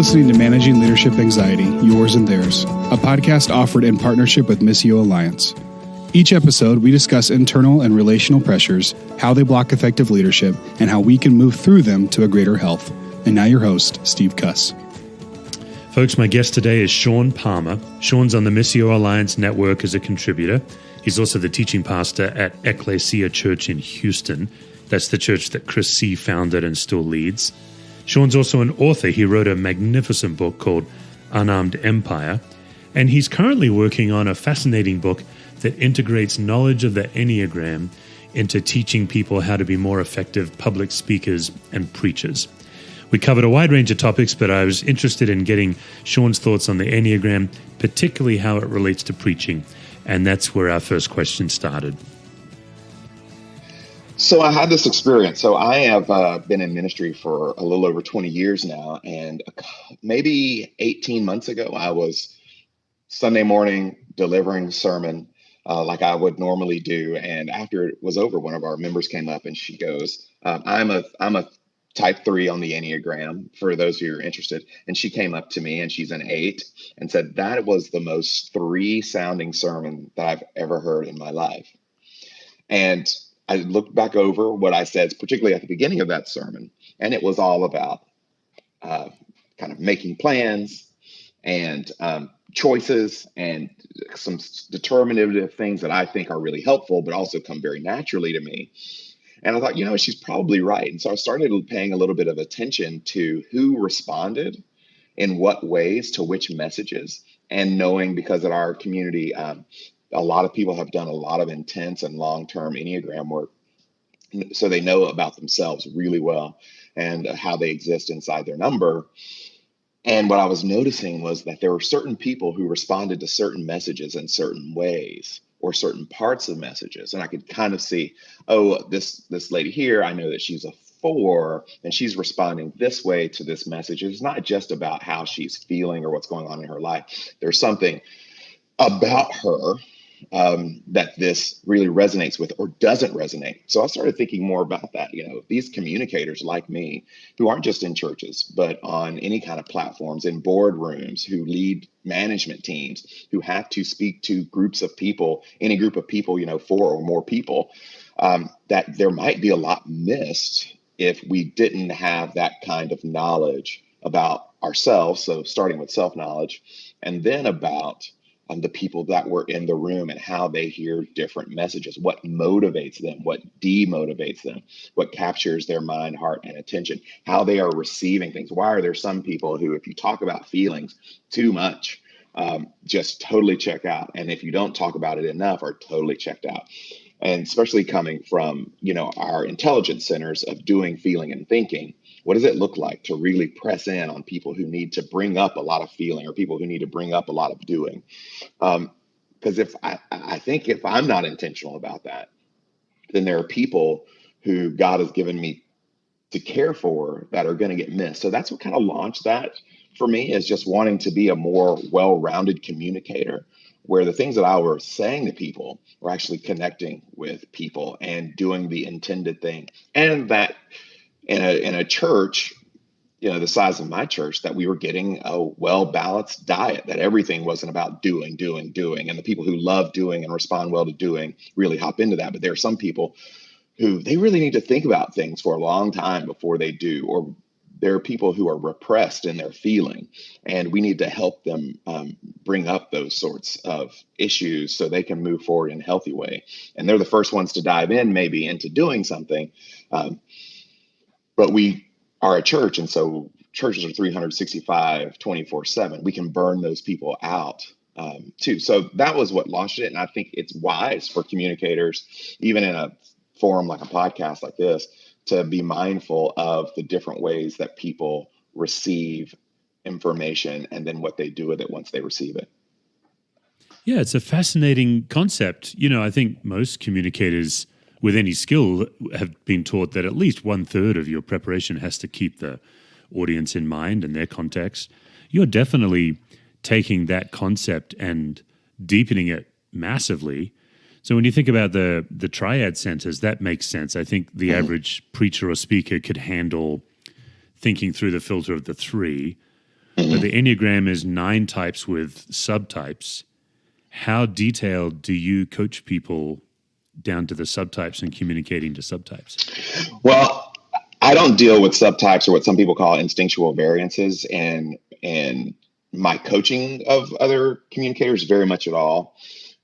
listening to Managing Leadership Anxiety, Yours and Theirs, a podcast offered in partnership with Missio Alliance. Each episode, we discuss internal and relational pressures, how they block effective leadership, and how we can move through them to a greater health. And now your host, Steve Cuss. Folks, my guest today is Sean Palmer. Sean's on the Missio Alliance network as a contributor. He's also the teaching pastor at Ecclesia Church in Houston. That's the church that Chris C. founded and still leads. Sean's also an author. He wrote a magnificent book called Unarmed Empire. And he's currently working on a fascinating book that integrates knowledge of the Enneagram into teaching people how to be more effective public speakers and preachers. We covered a wide range of topics, but I was interested in getting Sean's thoughts on the Enneagram, particularly how it relates to preaching. And that's where our first question started. So I had this experience. So I have been in ministry for a little over 20 years now. And maybe 18 months ago, I was Sunday morning delivering a sermon like I would normally do. And after it was over, one of our members came up and she goes, I'm a type 3 on the Enneagram, for those who are interested. And she came up to me and she's an 8 and said, that was the most 3 sounding sermon that I've ever heard in my life. And I looked back over what I said, particularly at the beginning of that sermon, and it was all about kind of making plans and choices and some determinative things that I think are really helpful, but also come very naturally to me. And I thought, she's probably right. And so I started paying a little bit of attention to who responded in what ways to which messages, and knowing, because at our community, a lot of people have done a lot of intense and long-term Enneagram work. So they know about themselves really well and how they exist inside their number. And what I was noticing was that there were certain people who responded to certain messages in certain ways, or certain parts of messages. And I could kind of see, this lady here, I know that she's a 4 and she's responding this way to this message. It's not just about how she's feeling or what's going on in her life. There's something about her that this really resonates with or doesn't resonate. So I started thinking more about that. These communicators like me, who aren't just in churches, but on any kind of platforms, in boardrooms, who lead management teams, who have to speak to groups of people, any group of people, 4 or more people, that there might be a lot missed if we didn't have that kind of knowledge about ourselves. So starting with self-knowledge, and then about the people that were in the room and how they hear different messages, what motivates them, what demotivates them, what captures their mind, heart, and attention, how they are receiving things. Why are there some people who, if you talk about feelings too much, just totally check out? And if you don't talk about it enough, are totally checked out. And especially coming from, our intelligence centers of doing, feeling, and thinking, what does it look like to really press in on people who need to bring up a lot of feeling, or people who need to bring up a lot of doing? Because if I think if I'm not intentional about that, then there are people who God has given me to care for that are going to get missed. So that's what kind of launched that for me, is just wanting to be a more well-rounded communicator, where the things that I was saying to people were actually connecting with people and doing the intended thing. And that in a church, the size of my church, that we were getting a well-balanced diet, that everything wasn't about doing. And the people who love doing and respond well to doing really hop into that. But there are some people who they really need to think about things for a long time before they do, or there are people who are repressed in their feeling, and we need to help them bring up those sorts of issues so they can move forward in a healthy way. And they're the first ones to dive in maybe into doing something. But we are a church, and so churches are 365, 24/7. We can burn those people out too. So that was what launched it. And I think it's wise for communicators, even in a forum like a podcast like this, to be mindful of the different ways that people receive information and then what they do with it once they receive it. Yeah, it's a fascinating concept. I think most communicators with any skill have been taught that at least 1/3 of your preparation has to keep the audience in mind and their context. You're definitely taking that concept and deepening it massively. So when you think about the triad centers, that makes sense. I think the average preacher or speaker could handle thinking through the filter of the 3. but the Enneagram is 9 types with subtypes. How detailed do you coach people down to the subtypes and communicating to subtypes? Well, I don't deal with subtypes or what some people call instinctual variances and my coaching of other communicators very much at all.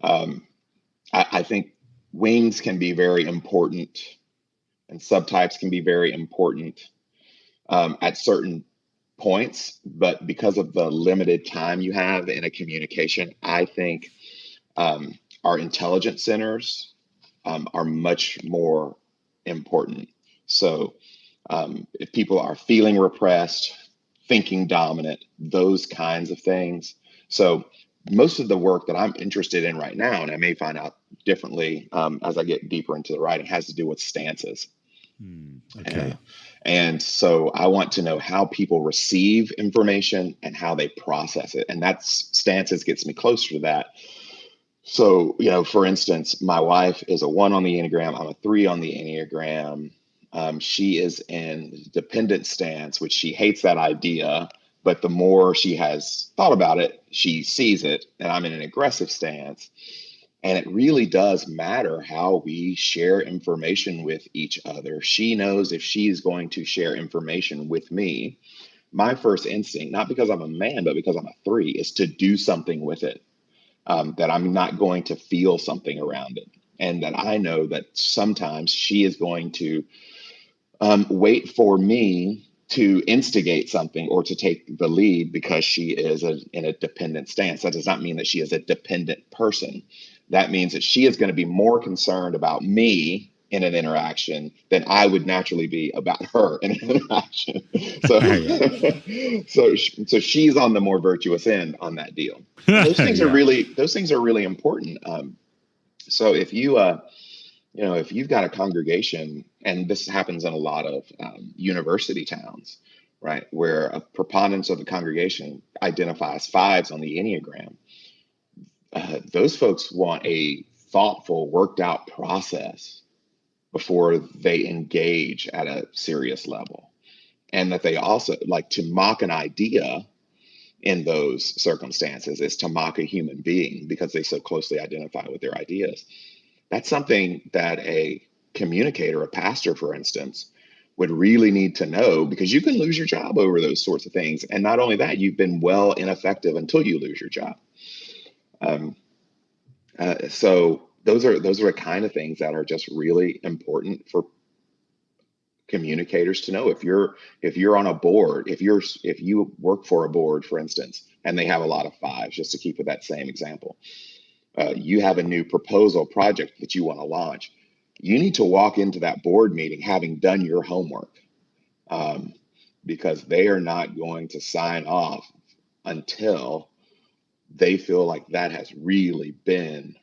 I think wings can be very important and subtypes can be very important at certain points, but because of the limited time you have in a communication, I think our intelligence centers are much more important. So if people are feeling repressed, thinking dominant, those kinds of things. So most of the work that I'm interested in right now, and I may find out differently as I get deeper into the writing, has to do with stances. Okay. And so I want to know how people receive information and how they process it. And that's stances gets me closer to that. So, for instance, my wife is a 1 on the Enneagram. I'm a 3 on the Enneagram. She is in dependent stance, which she hates that idea. But the more she has thought about it, she sees it. And I'm in an aggressive stance. And it really does matter how we share information with each other. She knows if she's going to share information with me, my first instinct, not because I'm a man, but because I'm a 3, is to do something with it, that I'm not going to feel something around it. And that I know that sometimes she is going to wait for me to instigate something or to take the lead because she is in a dependent stance. That does not mean that she is a dependent person. That means that she is going to be more concerned about me in an interaction than I would naturally be about her in an interaction. So, so she's on the more virtuous end on that deal. And those things are really important. So if if you've got a congregation, and this happens in a lot of university towns, right, where a preponderance of the congregation identifies 5s on the Enneagram, those folks want a thoughtful, worked out process before they engage at a serious level. And that they also like to mock an idea in those circumstances is to mock a human being because they so closely identify with their ideas. That's something that a communicator, a pastor, for instance, would really need to know, because you can lose your job over those sorts of things. And not only that, you've been well ineffective until you lose your job. So those are the kind of things that are just really important for communicators to know. If you're on a board, if you work for a board, for instance, and they have a lot of 5s, just to keep with that same example, you have a new proposal project that you want to launch. You need to walk into that board meeting having done your homework, because they are not going to sign off until they feel like that has really been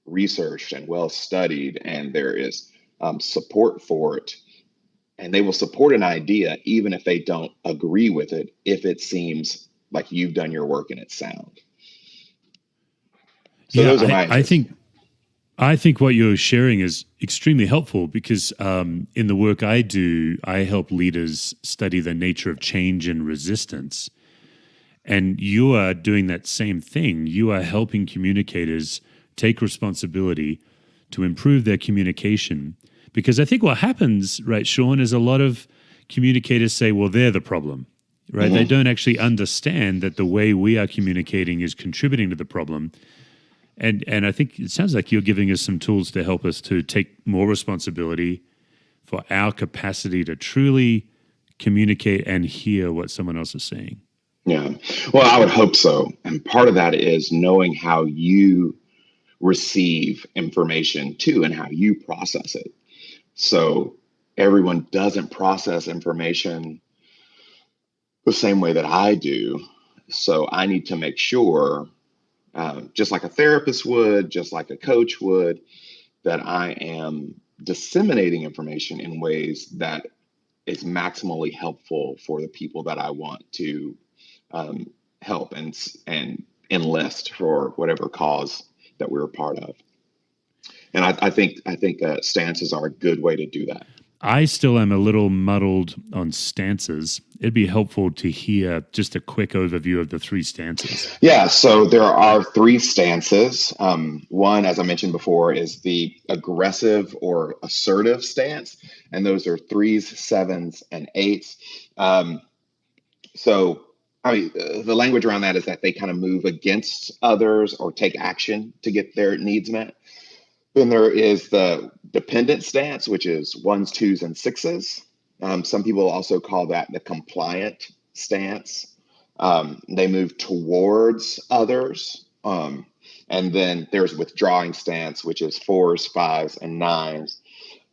researched and well studied, and there is support for it. And they will support an idea even if they don't agree with it, if it seems like you've done your work and it's sound. So those are my interests. I think what you're sharing is extremely helpful because in the work I do, I help leaders study the nature of change and resistance. And you are doing that same thing. You are helping communicators take responsibility to improve their communication. Because I think what happens, right, Sean, is a lot of communicators say, well, they're the problem, right? Mm-hmm. They don't actually understand that the way we are communicating is contributing to the problem. And I think it sounds like you're giving us some tools to help us to take more responsibility for our capacity to truly communicate and hear what someone else is saying. Yeah. Well, I would hope so. And part of that is knowing how you receive information too and how you process it. So everyone doesn't process information the same way that I do. So I need to make sure, just like a therapist would, just like a coach would, that I am disseminating information in ways that is maximally helpful for the people that I want to help and enlist for whatever cause that we're a part of. And I think stances are a good way to do that. I still am a little muddled on stances. It'd be helpful to hear just a quick overview of the 3 stances. Yeah, so there are 3 stances. One, as I mentioned before, is the aggressive or assertive stance, and those are 3s, 7s, and 8s. So, I mean, the language around that is that they kind of move against others or take action to get their needs met. Then there is the dependent stance, which is 1s, 2s, and 6s. Some people also call that the compliant stance. They move towards others. And then there's withdrawing stance, which is 4s, 5s, and 9s.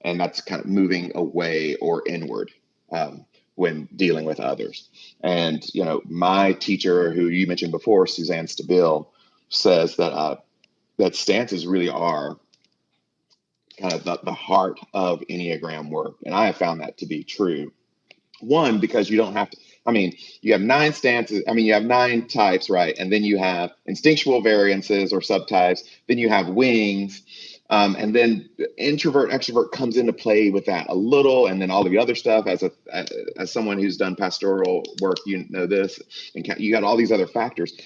And that's kind of moving away or inward when dealing with others. And, my teacher, who you mentioned before, Suzanne Stabile, says that that stances really are kind of the heart of Enneagram work. And I have found that to be true. One, because you don't have to, you have 9 stances. You have 9 types, right? And then you have instinctual variances or subtypes. Then you have wings. And then introvert, extrovert comes into play with that a little. And then all of the other stuff, as someone who's done pastoral work, you know this, and you got all these other factors.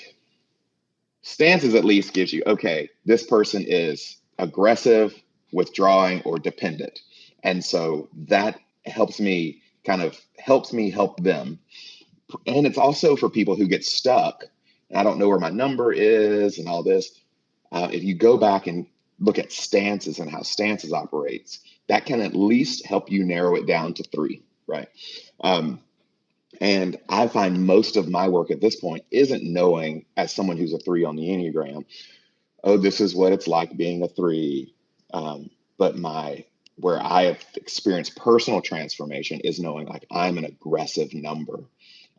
Stances at least gives you, okay, this person is aggressive, withdrawing, or dependent. And so that helps me help them. And it's also for people who get stuck. And I don't know where my number is and all this. If you go back and look at stances and how stances operates, that can at least help you narrow it down to 3, right? And I find most of my work at this point isn't knowing, as someone who's a 3 on the Enneagram, oh, this is what it's like being a 3. But where I have experienced personal transformation is knowing like I'm an aggressive number.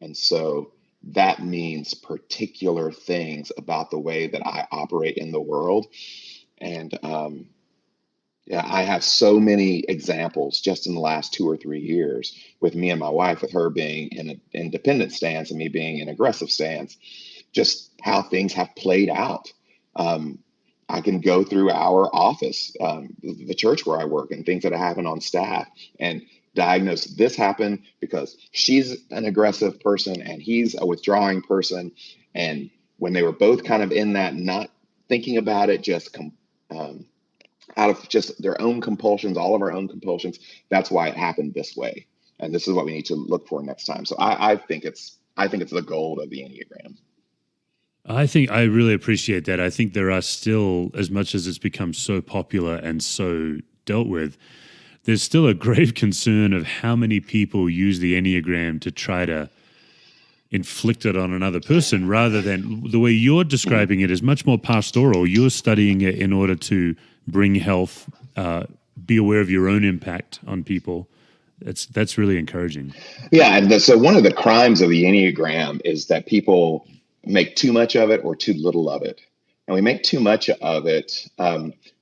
And so that means particular things about the way that I operate in the world. And I have so many examples just in the last 2 or 3 years with me and my wife, with her being in an independent stance and me being in an aggressive stance, just how things have played out. I can go through our office, the church where I work, and things that have happened on staff and diagnose this happened because she's an aggressive person and he's a withdrawing person. And when they were both kind of in that, not thinking about it, just out of just their own compulsions, all of our own compulsions, that's why it happened this way. And this is what we need to look for next time. So I think it's the goal of the Enneagram. I think I really appreciate that. I think there are still, as much as it's become so popular and so dealt with, there's still a grave concern of how many people use the Enneagram to try to inflict it on another person, rather than the way you're describing it is much more pastoral. You're studying it in order to bring health, be aware of your own impact on people. That's really encouraging. Yeah, and so one of the crimes of the Enneagram is that people make too much of it or too little of it. And we make too much of it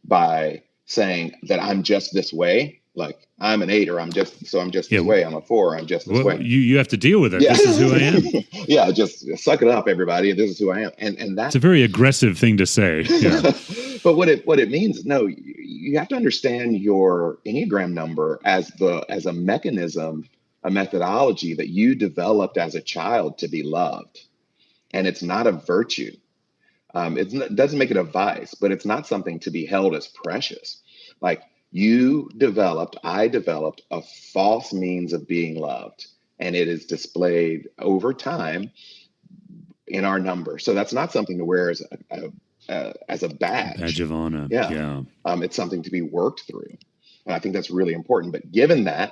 by saying that I'm just this way, like I'm an 8 or I'm just this way. I'm a 4, I'm just this way. You have to deal with it. Yeah. This is who I am. Yeah, just suck it up, everybody. This is who I am. And that's a very aggressive thing to say. Yeah. But what it means, no, you have to understand your Enneagram number as a mechanism, a methodology that you developed as a child to be loved. And it's not a virtue. It doesn't make it a vice, but it's not something to be held as precious. Like I developed a false means of being loved, and it is displayed over time in our number. So that's not something to wear as a badge. Badge of honor. Yeah. It's something to be worked through. And I think that's really important. But given that,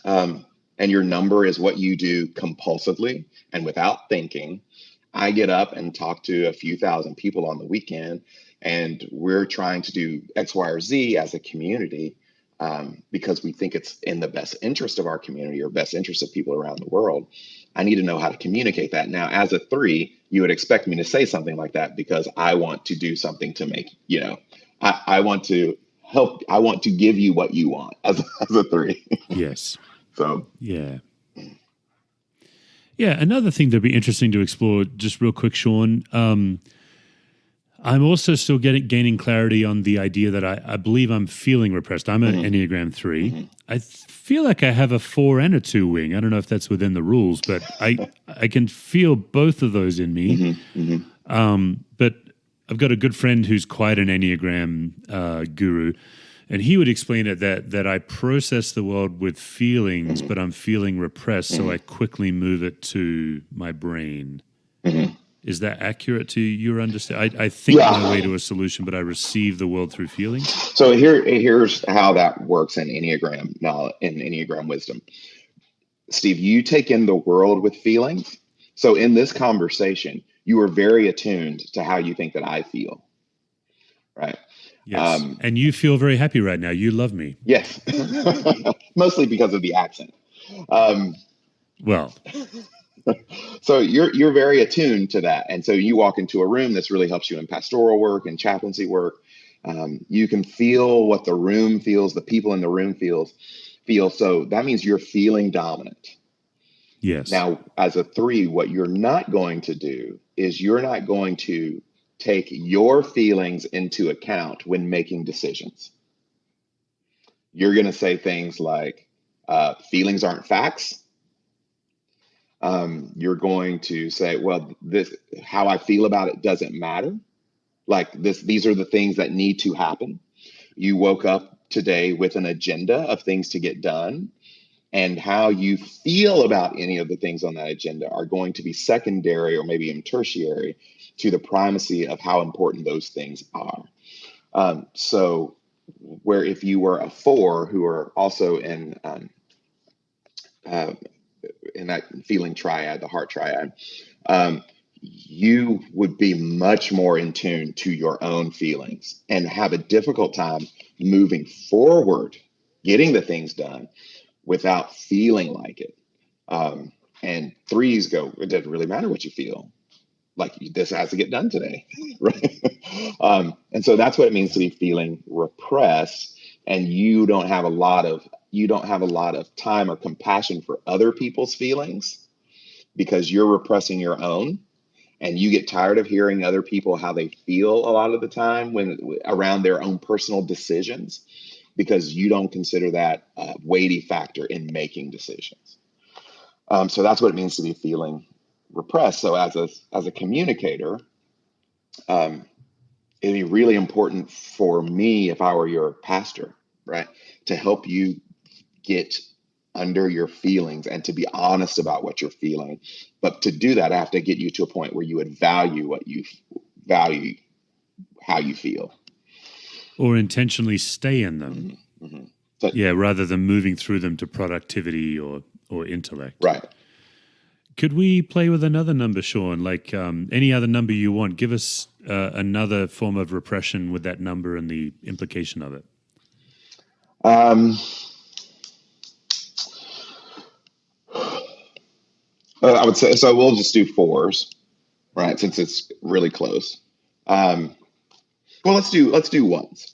and your number is what you do compulsively and without thinking, I get up and talk to a few thousand people on the weekend, and we're trying to do X, Y, or Z as a community because we think it's in the best interest of our community or best interest of people around the world. I need to know how to communicate that. Now, as a 3, you would expect me to say something like that because I want to do something to make, I want to help. I want to give you what you want as a 3. Yes. So, yeah. Yeah, another thing that'd be interesting to explore, just real quick, Sean. I'm also still gaining clarity on the idea that I believe I'm feeling repressed. I'm an Enneagram 3. Mm-hmm. I feel like I have a 4 and a 2 wing. I don't know if that's within the rules, but I can feel both of those in me. Mm-hmm. Mm-hmm. But I've got a good friend who's quite an Enneagram guru, and he would explain it that I process the world with feelings, but I'm feeling repressed, so I quickly move it to my brain. Mm-hmm. Is that accurate to your understanding? I think my way to a solution, but I receive the world through feelings. So here's how that works in Enneagram knowledge, in Enneagram wisdom. Steve, you take in the world with feelings. So in this conversation, you are very attuned to how you think that I feel, right? Yes, and you feel very happy right now. You love me. Yes, mostly because of the accent. Well. So you're very attuned to that, and so you walk into a room. This really helps you in pastoral work and chaplaincy work. You can feel what the room feels, the people in the room feel. So that means you're feeling dominant. Yes. Now, as a 3, what you're not going to do is you're not going to take your feelings into account when making decisions. You're going to say things like, feelings aren't facts. You're going to say, well, this, how I feel about it doesn't matter. Like these are the things that need to happen. You woke up today with an agenda of things to get done, and how you feel about any of the things on that agenda are going to be secondary or maybe even tertiary to the primacy of how important those things are. So where if you were a 4 who are also in that feeling triad, the heart triad, you would be much more in tune to your own feelings and have a difficult time moving forward, getting the things done without feeling like it. And 3s go, it doesn't really matter what you feel. Like this has to get done today, right? And so that's what it means to be feeling repressed, and you don't have a lot of time or compassion for other people's feelings because you're repressing your own, and you get tired of hearing other people how they feel a lot of the time when around their own personal decisions, because you don't consider that a weighty factor in making decisions. So that's what it means to be feeling repressed. So as a communicator, it'd be really important for me, if I were your pastor, right, to help you get under your feelings and to be honest about what you're feeling. But to do that, I have to get you to a point where you would value how you feel. Or intentionally stay in them. Mm-hmm. Mm-hmm. So, yeah, rather than moving through them to productivity or intellect. Right. Could we play with another number, Sean? Like any other number you want. Give us another form of repression with that number and the implication of it. I would say, so we'll just do 4s, right? Since it's really close. Well, let's do 1s.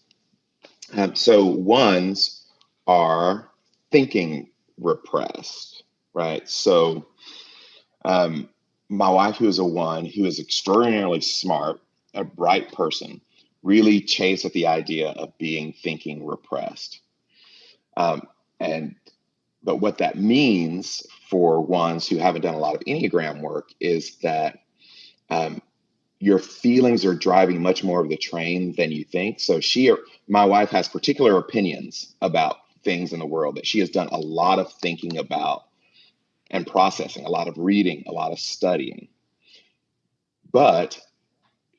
So 1s are thinking repressed, right? So my wife, who is a 1, who is extraordinarily smart, a bright person, really chafes at the idea of being thinking repressed. But what that means for 1s who haven't done a lot of Enneagram work is that your feelings are driving much more of the train than you think. So my wife has particular opinions about things in the world that she has done a lot of thinking about and processing, a lot of reading, a lot of studying. But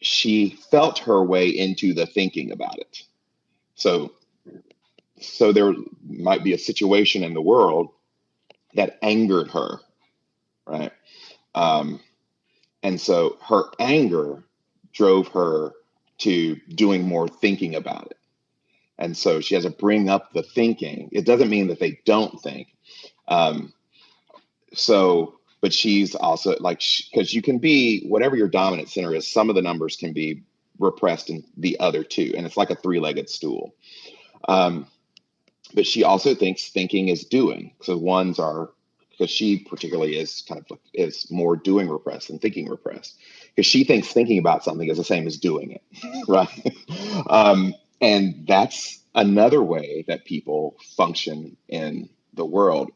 she felt her way into the thinking about it. So there might be a situation in the world that angered her, right? And so her anger drove her to doing more thinking about it. And so she has to bring up the thinking. It doesn't mean that they don't think. But she's also like, because you can be, whatever your dominant center is, some of the numbers can be repressed in the other 2. And it's like a 3-legged stool. But she also thinks thinking is doing. So 1s are, because she particularly is more doing repressed than thinking repressed. because she thinks thinking about something is the same as doing it, right? And that's another way that people function in the world.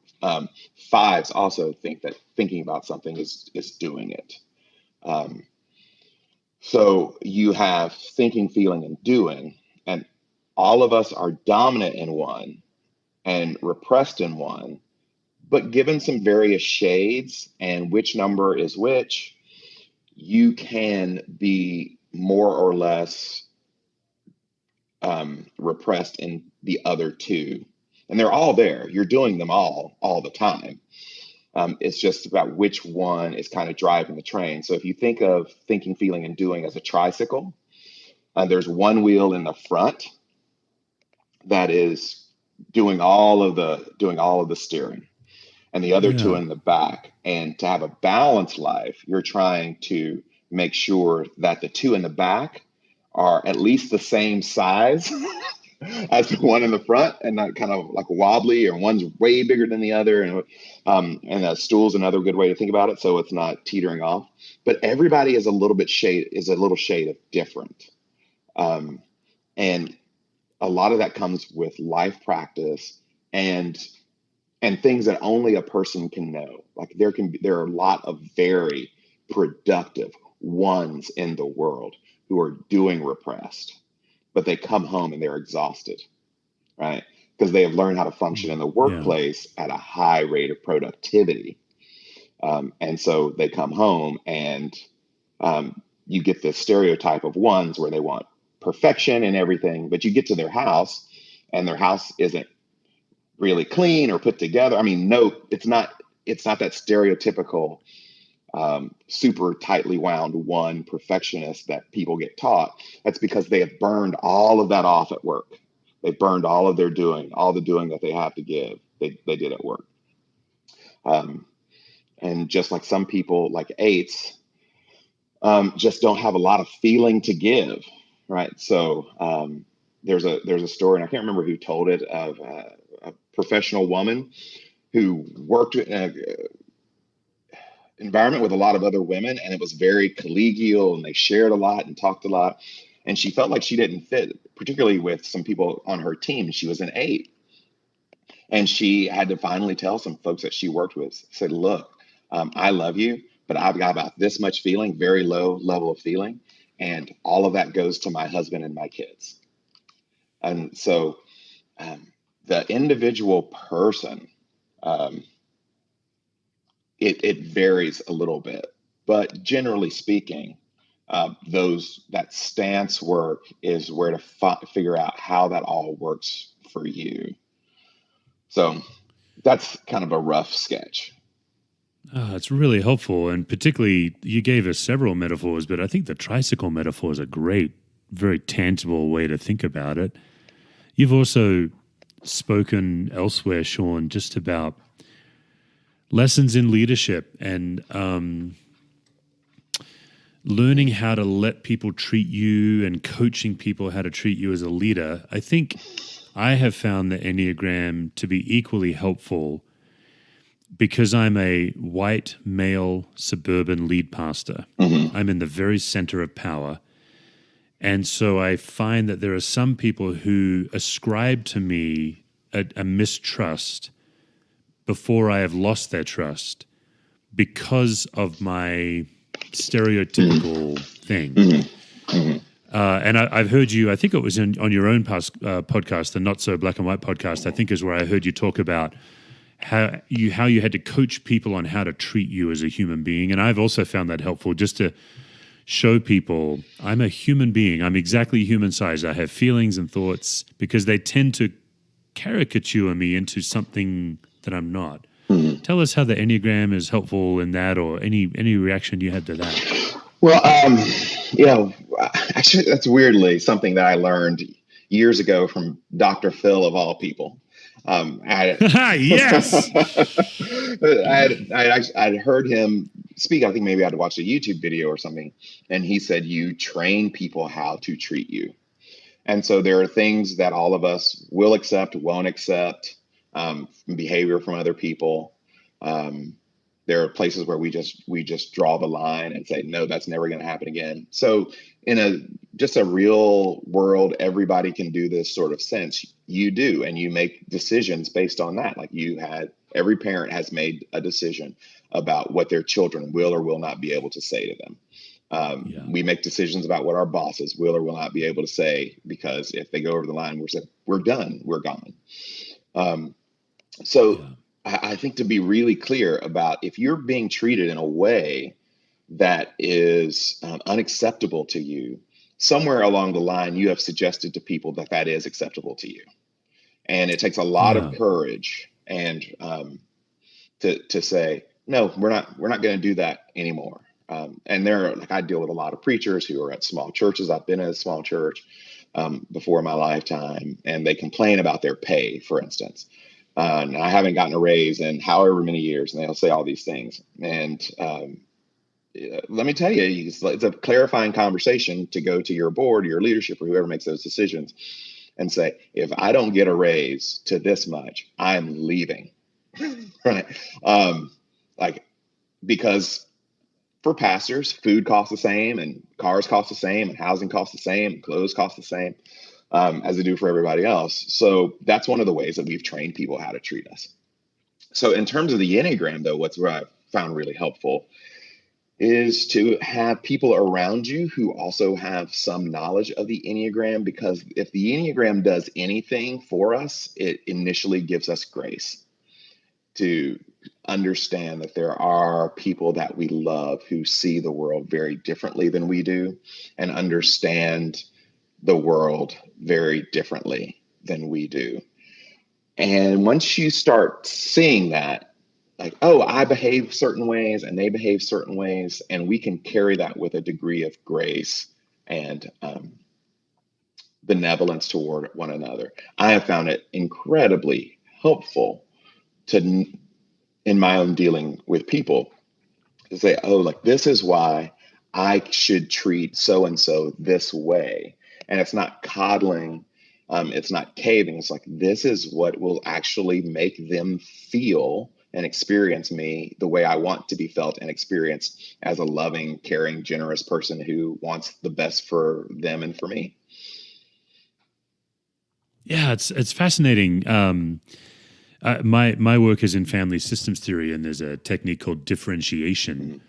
Fives also think that thinking about something is doing it. Um, so you have thinking, feeling, and doing, and all of us are dominant in one and repressed in one, but given some various shades and which number is which, you can be more or less repressed in the other two. And they're all there. You're doing them all the time. It's just about which one is kind of driving the train. So if you think of thinking, feeling, and doing as a tricycle, there's one wheel in the front that is doing all of the steering, and the other two Yeah. in the back. And to have a balanced life, you're trying to make sure that the two in the back are at least the same size as the one in the front, and not kind of like wobbly, or one's way bigger than the other. And a stool's another good way to think about it, so it's not teetering off. But everybody is a little shade of different. Um, and a lot of that comes with life practice and things that only a person can know. Like there are a lot of very productive ones in the world who are doing repressed, but they come home and they're exhausted, right? Because they have learned how to function in the Yeah. workplace at a high rate of productivity. And so they come home and you get this stereotype of ones where they want perfection and everything, but you get to their house and their house isn't really clean or put together. I mean, no, it's not that stereotypical super tightly wound one perfectionist that people get taught. That's because they have burned all of that off at work. They burned all of their doing, all the doing that they have to give. They did at work. And just like some people, like eights, just don't have a lot of feeling to give, right? So there's a story, and I can't remember who told it, of a professional woman who worked in an environment with a lot of other women, and it was very collegial, and they shared a lot and talked a lot. And she felt like she didn't fit, particularly with some people on her team. She was an eight. And she had to finally tell some folks that she worked with, said, look, I love you, but I've got about this much feeling, very low level of feeling. And all of that goes to my husband and my kids. And so the individual person, it varies a little bit, but generally speaking, that stance work is where to figure out how that all works for you. So that's kind of a rough sketch. It's really helpful. And particularly, you gave us several metaphors, but I think the tricycle metaphor is a great, very tangible way to think about it. You've also spoken elsewhere, Sean, just about lessons in leadership and learning how to let people treat you and coaching people how to treat you as a leader. I think I have found the Enneagram to be equally helpful because I'm a white, male, suburban lead pastor. Mm-hmm. I'm in the very center of power. And so I find that there are some people who ascribe to me a mistrust before I have lost their trust because of my stereotypical thing. Mm-hmm. Mm-hmm. And I've heard you, I think it was on your own podcast, the Not So Black and White podcast, I think is where I heard you talk about how you had to coach people on how to treat you as a human being. And I've also found that helpful, just to show people I'm a human being. I'm exactly human size. I have feelings and thoughts, because they tend to caricature me into something that I'm not. Mm-hmm. Tell us how the Enneagram is helpful in that, or any reaction you had to that. Well, actually, that's weirdly something that I learned years ago from Dr. Phil, of all people. Yes. I'd heard him speak. I think maybe I'd watched a YouTube video or something, and he said, you train people how to treat you. And so there are things that all of us will accept, won't accept, behavior from other people. There There are places where we just draw the line and say, no, that's never going to happen again. So in just a real world, everybody can do this sort of sense. You do, and you make decisions based on that. Like every parent has made a decision about what their children will or will not be able to say to them. We make decisions about what our bosses will or will not be able to say, because if they go over the line, we're done, we're gone. I think to be really clear about, if you're being treated in a way that is unacceptable to you, somewhere along the line, you have suggested to people that is acceptable to you. And it takes a lot of courage and to say, no, we're not going to do that anymore. And I deal with a lot of preachers who are at small churches. I've been at a small church before in my lifetime, and they complain about their pay, for instance. And I haven't gotten a raise in however many years, and they'll say all these things. And let me tell you, it's a clarifying conversation to go to your board, your leadership, or whoever makes those decisions, and say, if I don't get a raise to this much, I'm leaving. Right? Because for pastors, food costs the same, and cars cost the same, and housing costs the same, and clothes cost the same as they do for everybody else. So that's one of the ways that we've trained people how to treat us. So in terms of the Enneagram, though, what I found really helpful is to have people around you who also have some knowledge of the Enneagram, because if the Enneagram does anything for us, it initially gives us grace to understand that there are people that we love who see the world very differently than we do and understand the world very differently than we do. And once you start seeing that, like, oh, I behave certain ways and they behave certain ways, and we can carry that with a degree of grace and benevolence toward one another. I have found it incredibly helpful in my own dealing with people to say, oh, like, this is why I should treat so-and-so this way. And it's not coddling. It's not caving. It's like, this is what will actually make them feel and experience me the way I want to be felt and experienced as a loving, caring, generous person who wants the best for them and for me. Yeah, it's fascinating. My work is in family systems theory, and there's a technique called differentiation,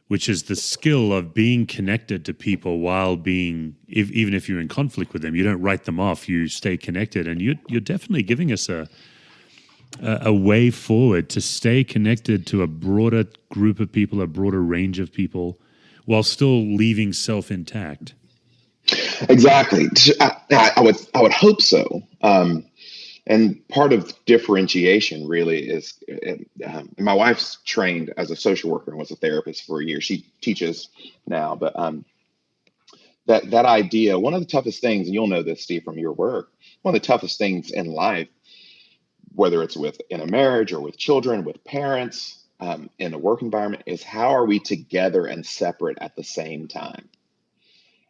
which is the skill of being connected to people while being, even if you're in conflict with them, you don't write them off, you stay connected. And you're definitely giving us a way forward to stay connected to a broader group of people, a broader range of people, while still leaving self intact. Exactly. I would hope so. And part of differentiation really is, my wife's trained as a social worker and was a therapist for a year. She teaches now, but that idea, one of the toughest things, and you'll know this, Steve, from your work, one of the toughest things in life, whether it's in a marriage or with children, with parents, in a work environment, is how are we together and separate at the same time?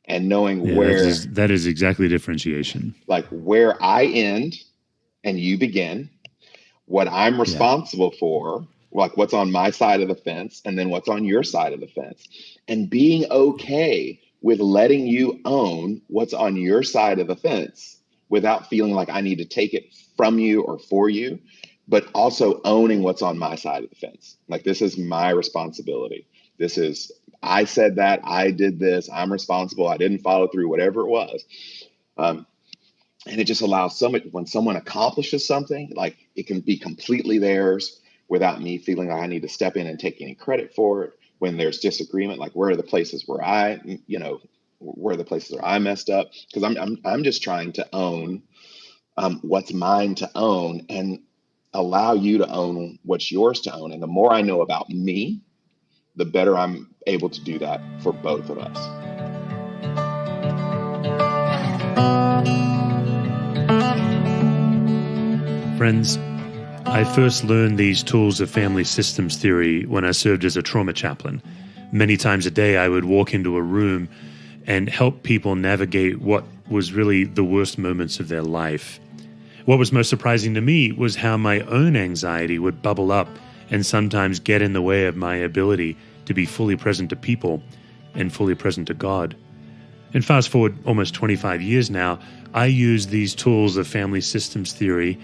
And knowing where that is exactly differentiation. Like where I end and you begin, what I'm responsible for, like what's on my side of the fence, and then what's on your side of the fence, and being okay with letting you own what's on your side of the fence without feeling like I need to take it from you or for you, but also owning what's on my side of the fence. Like, this is my responsibility. This is, I said that, I did this, I'm responsible, I didn't follow through, whatever it was. And it just allows when someone accomplishes something, like, it can be completely theirs without me feeling like I need to step in and take any credit for it. When there's disagreement, like, where are the places where I messed up? Because I'm just trying to own what's mine to own and allow you to own what's yours to own. And the more I know about me, the better I'm able to do that for both of us. Friends, I first learned these tools of family systems theory when I served as a trauma chaplain. Many times a day, I would walk into a room and help people navigate what was really the worst moments of their life. What was most surprising to me was how my own anxiety would bubble up and sometimes get in the way of my ability to be fully present to people and fully present to God. And fast forward almost 25 years now, I use these tools of family systems theory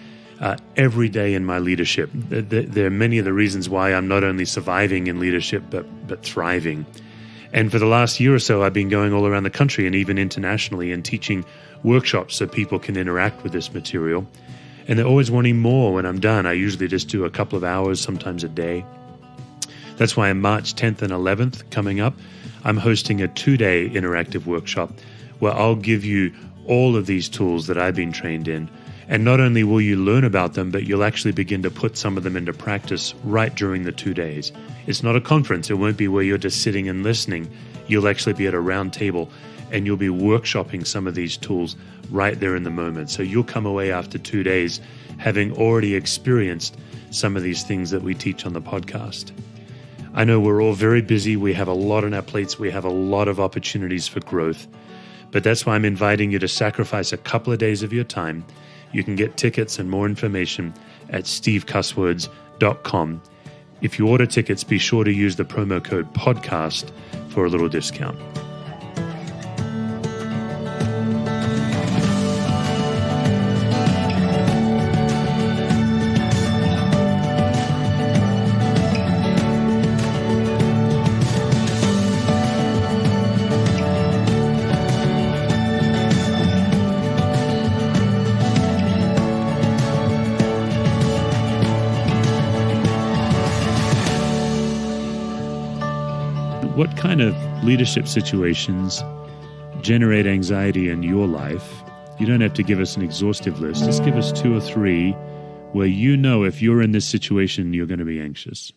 every day in my leadership. There are many of the reasons why I'm not only surviving in leadership, but thriving. And for the last year or so, I've been going all around the country and even internationally and teaching workshops so people can interact with this material. And they're always wanting more when I'm done. I usually just do a couple of hours, sometimes a day. That's why on March 10th and 11th coming up, I'm hosting a 2-day interactive workshop where I'll give you all of these tools that I've been trained in. And not only will you learn about them, but you'll actually begin to put some of them into practice right during the 2 days. It's not a conference. It won't be where you're just sitting and listening. You'll actually be at a round table and you'll be workshopping some of these tools right there in the moment. So you'll come away after 2 days having already experienced some of these things that we teach on the podcast. I know we're all very busy. We have a lot on our plates. We have a lot of opportunities for growth. But that's why I'm inviting you to sacrifice a couple of days of your time. You can get tickets and more information at stevecusswords.com. If you order tickets, be sure to use the promo code podcast for a little discount. What kind of leadership situations generate anxiety in your life? You don't have to give us an exhaustive list. Just give us 2 or 3 where you know if you're in this situation, you're going to be anxious.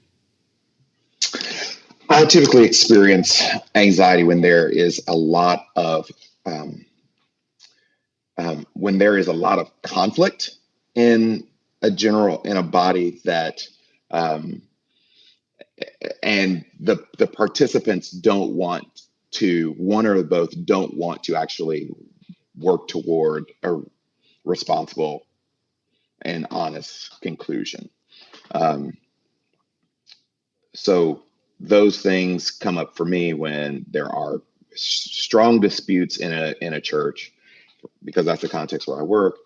I typically experience anxiety when there is a lot of conflict in a body that and the participants one or both don't want to actually work toward a responsible and honest conclusion. So those things come up for me when there are strong disputes in a church, because that's the context where I work,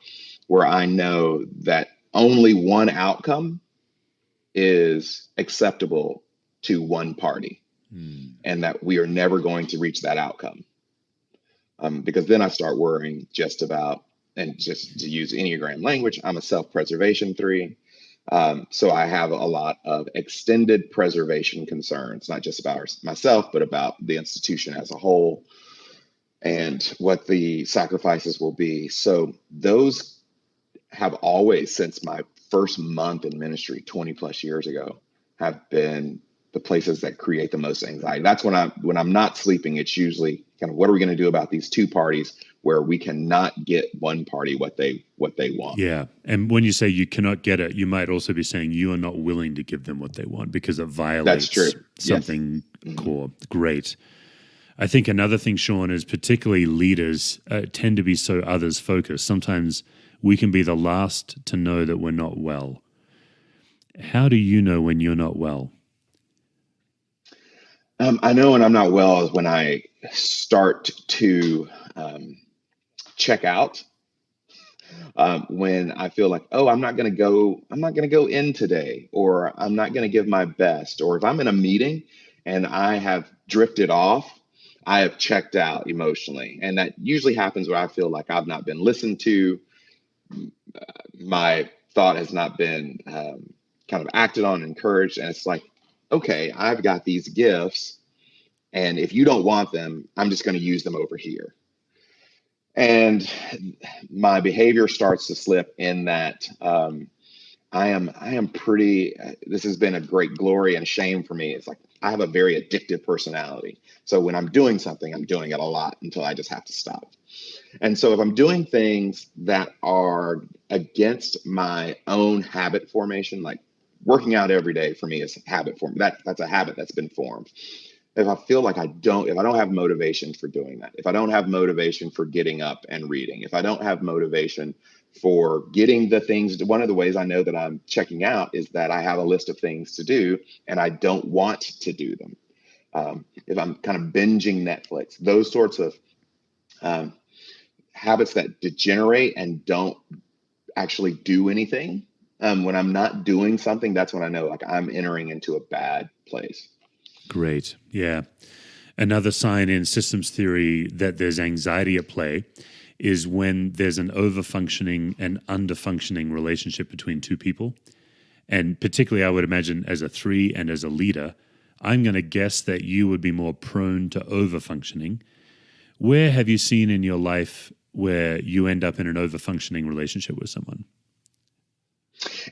where I know that only one outcome is acceptable to one party, and that we are never going to reach that outcome. Because then I start worrying just about, and just to use Enneagram language, I'm a self-preservation 3. So I have a lot of extended preservation concerns, not just about myself, but about the institution as a whole and what the sacrifices will be. So those have always, since my first month in ministry 20 plus years ago, have been the places that create the most anxiety. That's when I'm not sleeping. It's usually kind of, what are we going to do about these 2 parties where we cannot get one party what they want? Yeah. And when you say you cannot get it, you might also be saying you are not willing to give them what they want because it violates something core. Great. I think another thing, Sean, is particularly leaders tend to be so others focused. Sometimes we can be the last to know that we're not well. How do you know when you're not well? I know when I'm not well is when I start to check out. When I feel like, oh, I'm not going to go in today, or I'm not going to give my best, or if I'm in a meeting and I have drifted off, I have checked out emotionally. And that usually happens where I feel like I've not been listened to. My thought has not been kind of acted on, encouraged. And it's like, okay, I've got these gifts, and if you don't want them, I'm just going to use them over here. And my behavior starts to slip in that I am pretty, this has been a great glory and shame for me. It's like, I have a very addictive personality. So when I'm doing something, I'm doing it a lot until I just have to stop. And so if I'm doing things that are against my own habit formation, like working out every day for me is habit form. That's a habit that's been formed. if I feel like if I don't have motivation for doing that, if I don't have motivation for getting up and reading, if I don't have motivation for getting the things, one of the ways I know that I'm checking out is that I have a list of things to do and I don't want to do them. If I'm kind of binging Netflix, those sorts of um, habits that degenerate and don't actually do anything. When I'm not doing something, that's when I know like I'm entering into a bad place. Great. Yeah. Another sign in systems theory that there's anxiety at play is when there's an over-functioning and under-functioning relationship between two people. And particularly, I would imagine as a 3 and as a leader, I'm going to guess that you would be more prone to over-functioning. Where have you seen in your life where you end up in an over-functioning relationship with someone?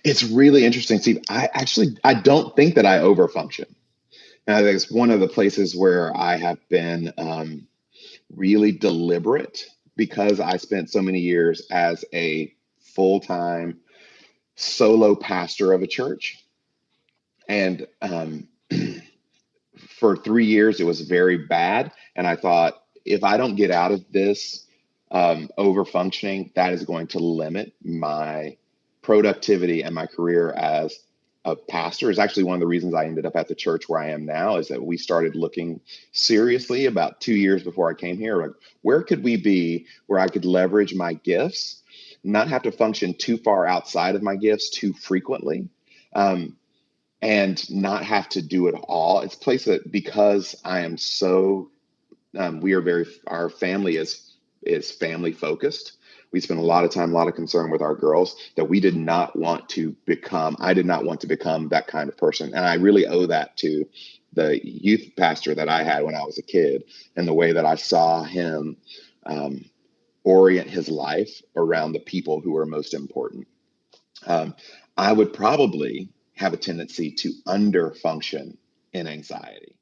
It's really interesting, Steve. I don't think that I overfunction. And I think it's one of the places where I have been really deliberate because I spent so many years as a full-time solo pastor of a church. And for 3 years, it was very bad. And I thought, if I don't get out of this over functioning, that is going to limit my productivity and my career as a pastor. Is actually one of the reasons I ended up at the church where I am now, is that we started looking seriously about 2 years before I came here. Like, where could we be where I could leverage my gifts, not have to function too far outside of my gifts too frequently, and not have to do it all. It's a place that, because I am so, our family is family focused. We spend a lot of time, a lot of concern with our girls, that I did not want to become that kind of person. And I really owe that to the youth pastor that I had when I was a kid, and the way that I saw him orient his life around the people who were most important. I would probably have a tendency to underfunction in anxiety.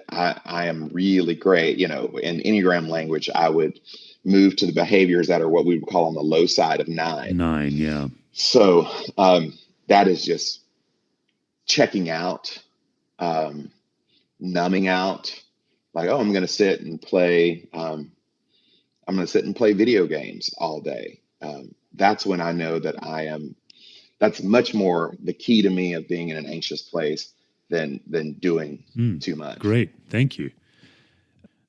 I am really great, in Enneagram language, I would move to the behaviors that are what we would call on the low side of 9. 9, yeah. So that is just checking out, numbing out, like, oh, I'm going to sit and play video games all day. That's when I know that that's much more the key to me of being in an anxious place than doing too much. Great. Thank you.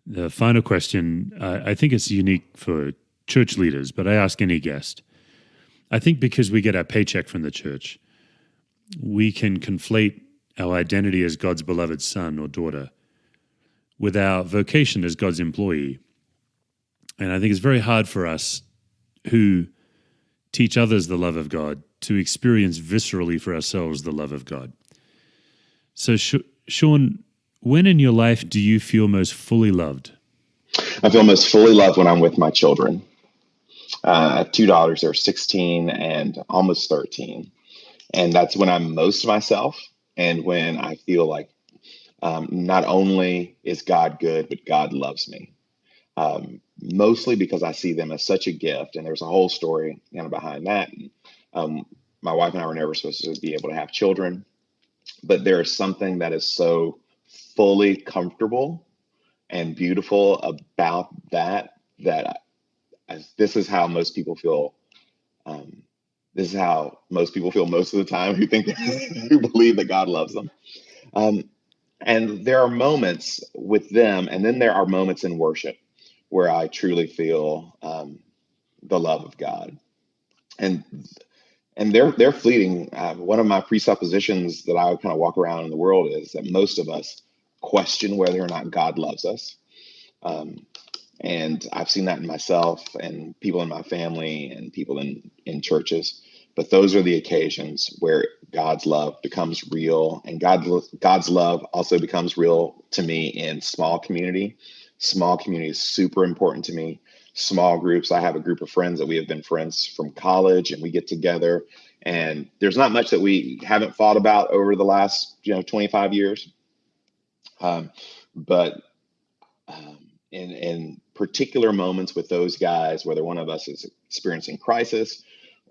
The final question, I think it's unique for church leaders, but I ask any guest. I think because we get our paycheck from the church, we can conflate our identity as God's beloved son or daughter with our vocation as God's employee. And I think it's very hard for us who teach others the love of God to experience viscerally for ourselves the love of God. So, Sean, when in your life do you feel most fully loved? I feel most fully loved when I'm with my children. I have 2 daughters. They're 16 and almost 13. And that's when I'm most myself, and when I feel like not only is God good, but God loves me. Mostly because I see them as such a gift. And there's a whole story behind that. And, my wife and I were never supposed to be able to have children, but there is something that is so fully comfortable and beautiful about that this is how most people feel. This is how most people feel most of the time who believe that God loves them. And there are moments with them, and then there are moments in worship where I truly feel the love of God. And they're fleeting. One of my presuppositions that I would kind of walk around in the world is that most of us question whether or not God loves us. And I've seen that in myself and people in my family and people in churches. But those are the occasions where God's love becomes real, and God's love also becomes real to me in small community. Small community is super important to me. Small groups. I have a group of friends that we have been friends from college, and we get together, and there's not much that we haven't fought about over the last 25 years. But in particular moments with those guys, whether one of us is experiencing crisis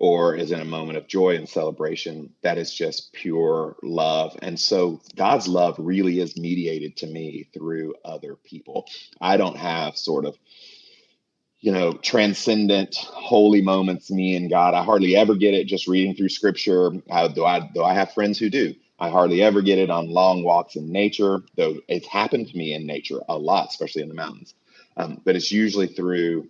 or is in a moment of joy and celebration, that is just pure love. And so God's love really is mediated to me through other people. I don't have sort of, transcendent holy moments, me and God. I hardly ever get it just reading through scripture. Though I have friends who do. I hardly ever get it on long walks in nature, though it's happened to me in nature a lot, especially in the mountains. But it's usually through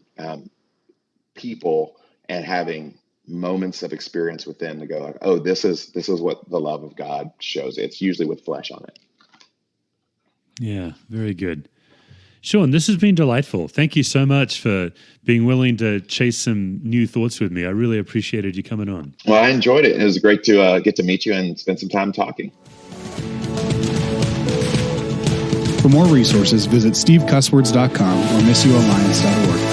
people and having moments of experience with them to go like, oh, this is what the love of God shows. It's usually with flesh on it. Yeah, very good. Sean, this has been delightful. Thank you so much for being willing to chase some new thoughts with me. I really appreciated you coming on. Well, I enjoyed it. It was great to get to meet you and spend some time talking. For more resources, visit stevecusswords.com or missioalliance.org.